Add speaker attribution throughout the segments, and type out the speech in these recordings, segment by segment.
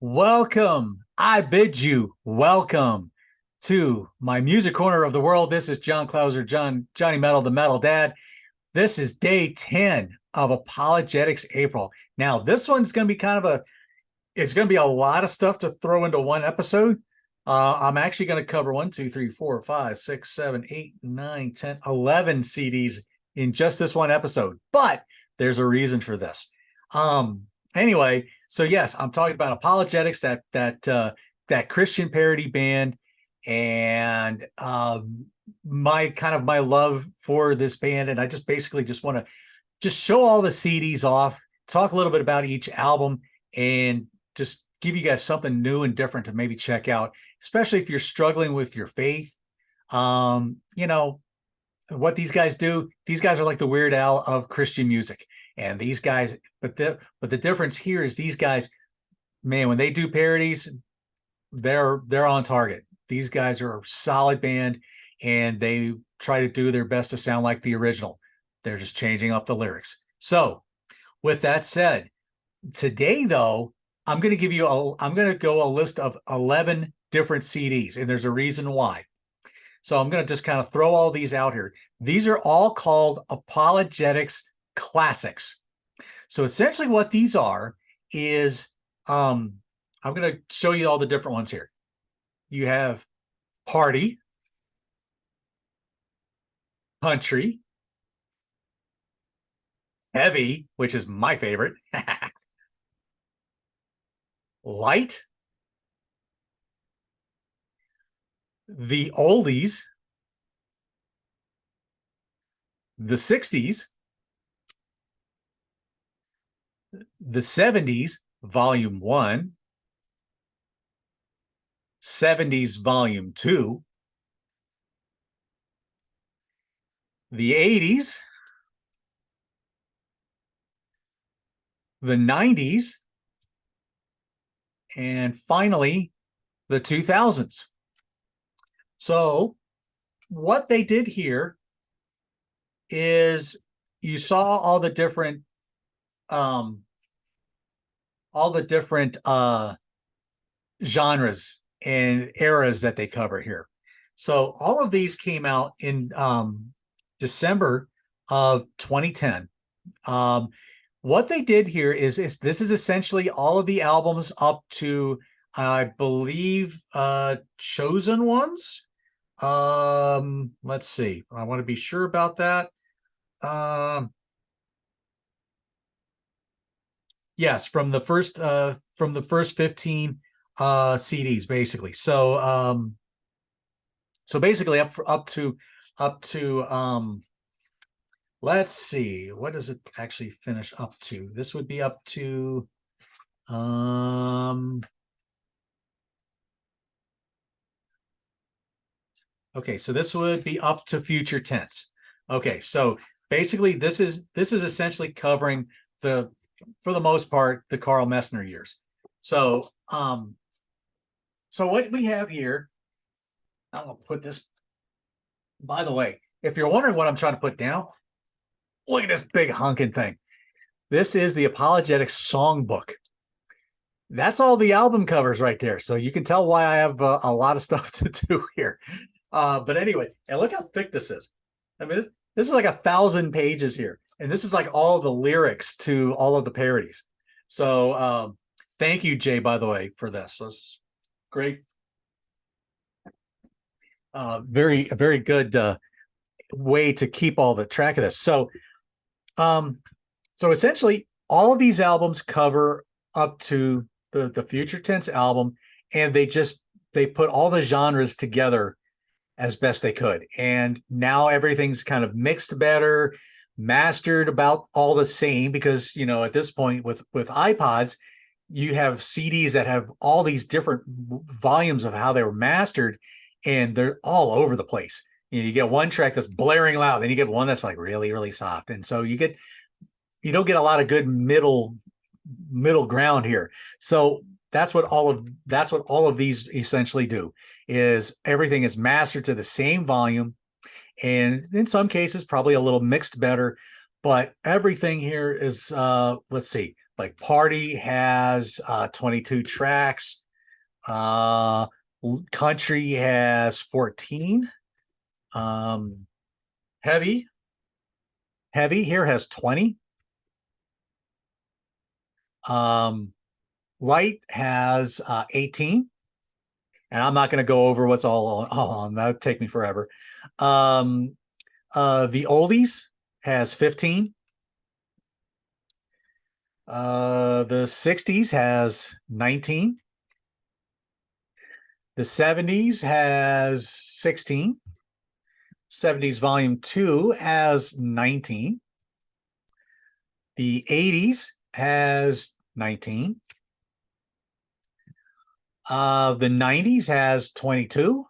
Speaker 1: Welcome. I bid you welcome to my music corner of the world. This is John Clauser, Johnny Metal, the Metal Dad. This is day 10 of ApologetiX April. Now, this one's going to be it's going to be a lot of stuff to throw into one episode. I'm actually going to cover 1, 2, 3, 4, 5, 6, 7, 8, 9, 10, 11 CDs in just this one episode. But there's a reason for this. Anyway, so yes, I'm talking about ApologetiX, that Christian Parody Band, and my love for this band, and I just basically just want to just show all the CDs off, talk a little bit about each album, and just give you guys something new and different to maybe check out, especially if you're struggling with your faith. You know what these guys do. These guys are like the Weird Al of Christian music. And these guys, but the difference here is these guys, man, when they do parodies, they're on target. These guys are a solid band, and they try to do their best to sound like the original. They're just changing up the lyrics. So, with that said, today though, I'm going to go a list of 11 different CDs, and there's a reason why. So I'm going to just kind of throw all these out here. These are all called ApologetiX Classics. So essentially what these are is, I'm going to show you all the different ones here. You have Party, Country, Heavy, which is my favorite, Light, the Oldies, the 60s, the 70s, Volume 1, 70s, Volume 2, the 80s, the 90s, and finally, the 2000s. So what they did here is you saw all the different genres and eras that they cover here. So all of these came out in December of 2010. What they did here is this is essentially all of the albums up to, I believe, Chosen Ones. Let's see. I want to be sure about that. Yes, from the first 15 CDs, basically. So basically up to let's see, what does it actually finish up to? This would be up to okay, so this would be up to future tense. Okay, so basically this is essentially covering for the most part, the Carl Messner years. So so what we have here, I'm gonna put this, by the way, if you're wondering what I'm trying to put down, look at this big hunking thing. This is the ApologetiX Songbook. That's all the album covers right there. So you can tell why I have a lot of stuff to do here. But anyway, and look how thick this is. I mean, this is like 1,000 pages here. And this is like all the lyrics to all of the parodies. So thank you, Jay, by the way, for this. This is great. Very good way to keep all the track of this. So essentially all of these albums cover up to the future tense album, and they put all the genres together as best they could. And now everything's kind of mixed better, mastered about all the same, because at this point with iPods, you have CDs that have all these different volumes of how they were mastered, and they're all over the place. You get one track that's blaring loud, then you get one that's like really, really soft, and so you don't get a lot of good middle ground here. So that's what all of these essentially do, is everything is mastered to the same volume, and in some cases probably a little mixed better, but everything here is let's see, Like Party has 22 tracks. Country has 14. Heavy here has 20. Light has 18. And I'm not going to go over what's all on. That would take me forever. The oldies has 15. The 60s has 19. The 70s has 16. 70s volume 2 has 19. The 80s has 19. The 90s has 22.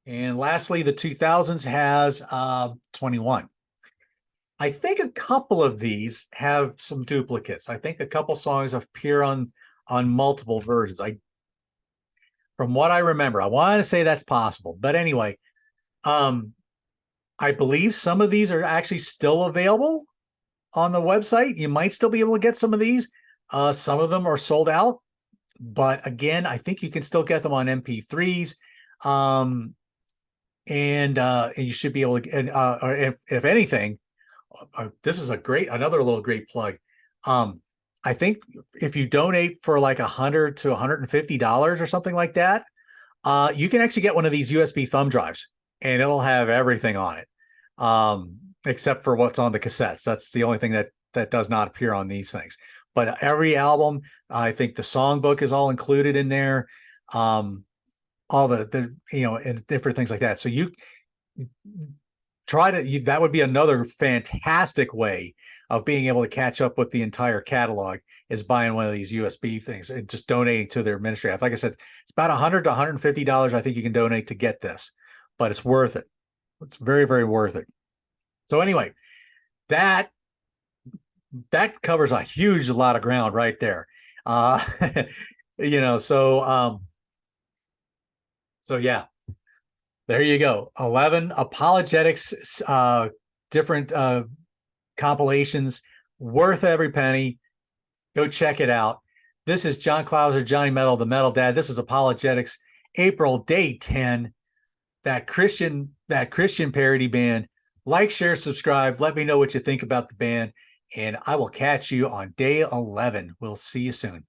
Speaker 1: And lastly, the 2000s has 21. I think a couple of these have some duplicates. I think a couple songs appear on multiple versions. From what I remember, I want to say that's possible. But anyway, I believe some of these are actually still available on the website. You might still be able to get some of these. Some of them are sold out. But again, I think you can still get them on MP3s. And you should be able to, or if anything, this is another little great plug. I think if you donate for like $100 to $150 or something like that, you can actually get one of these USB thumb drives, and it'll have everything on it, except for what's on the cassettes. That's the only thing that does not appear on these things. But every album, I think the songbook is all included in there. All the and different things like that. So you try to, that would be another fantastic way of being able to catch up with the entire catalog, is buying one of these USB things and just donating to their ministry. Like I said, it's about $100 to $150. I think you can donate to get this, but it's worth it. It's very, very worth it. So anyway, that covers a huge lot of ground right there. So yeah, there you go. 11 ApologetiX different compilations, worth every penny. Go check it out. This is John Clauser, Johnny Metal, the Metal Dad. This is ApologetiX April, day 10. That Christian Parody Band. Like, share, subscribe. Let me know what you think about the band, and I will catch you on day 11. We'll see you soon.